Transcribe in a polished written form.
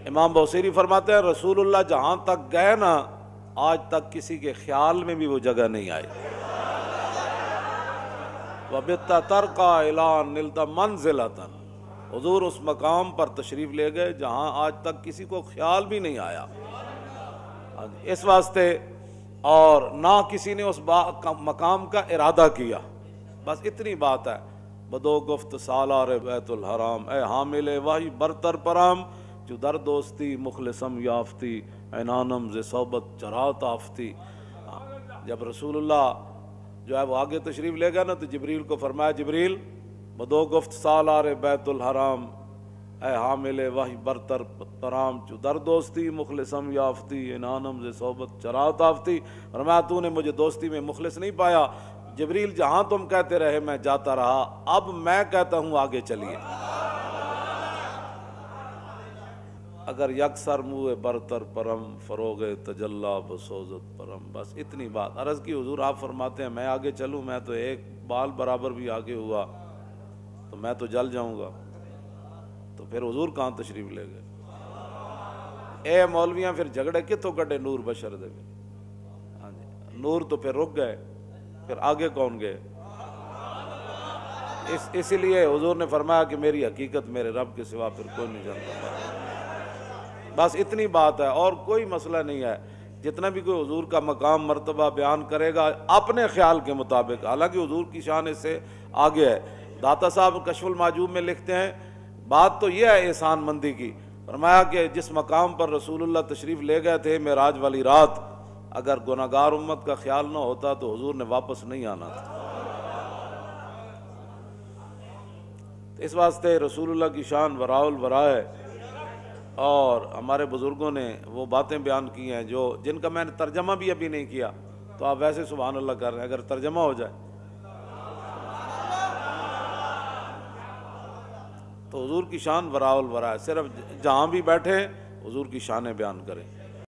امام بوصیری فرماتے ہیں رسول اللہ جہاں تک گئے نا آج تک کسی کے خیال میں بھی وہ جگہ نہیں آئی۔ وَبِتَّ تَرْقَى إِلَىٰ نِلْتَ مَنْزِلَةً، حضور اس مقام پر تشریف لے گئے جہاں آج تک کسی کو خیال بھی نہیں آیا۔ اس واسطے اور نہ کسی نے اس مقام کا ارادہ کیا، بس اتنی بات ہے۔ بدو گفت سالار بیت الحرام، اے حامل وحی برتر پرام، جو در دوستی مخلصم یافتی، عنانم ز صحبت چرات آفتی۔ جب رسول اللہ جو ہے وہ آگے تشریف لے گیا نا تو جبریل کو فرمایا جبریل بدو گفت سالار بیت الحرام، اے حامل وحی برتر پرام، جو در دوستی مخلصم یافتی، عنانم ز صحبت چرات آفتی۔ فرمایا تو نے مجھے دوستی میں مخلص نہیں پایا جبریل، جہاں تم کہتے رہے میں جاتا رہا، اب میں کہتا ہوں آگے چلیے۔ اگر یکسر منہ برتر پرم، فروغ تجلا بسوزت پرم۔ بس اتنی بات عرض کی حضور آپ فرماتے ہیں میں آگے چلوں، میں تو ایک بال برابر بھی آگے ہوا تو میں تو جل جاؤں گا، تو پھر حضور کہاں تشریف لے گئے؟ اے مولویاں پھر جھگڑے کتوں کٹے نور بشر دے گئے؟ ہاں جی، نور تو پھر رک گئے، پھر آگے کون گئے؟ اسی لیے حضور نے فرمایا کہ میری حقیقت میرے رب کے سوا پھر کوئی نہیں جانتا۔ بس اتنی بات ہے اور کوئی مسئلہ نہیں ہے۔ جتنا بھی کوئی حضور کا مقام مرتبہ بیان کرے گا اپنے خیال کے مطابق، حالانکہ حضور کی شان اس سے آگے ہے۔ داتا صاحب کشف المعجوب میں لکھتے ہیں بات تو یہ ہے احسان مندی کی، فرمایا کہ جس مقام پر رسول اللہ تشریف لے گئے تھے معراج والی رات، اگر گناہگار امت کا خیال نہ ہوتا تو حضور نے واپس نہیں آنا تھا۔ اس واسطے رسول اللہ کی شان وراء الورا ہے، اور ہمارے بزرگوں نے وہ باتیں بیان کی ہیں جن کا میں نے ترجمہ بھی ابھی نہیں کیا، تو آپ ویسے سبحان اللہ کر رہے ہیں، اگر ترجمہ ہو جائے تو حضور کی شان وراء الورا ہے۔ صرف جہاں بھی بیٹھے حضور کی شانیں بیان کریں۔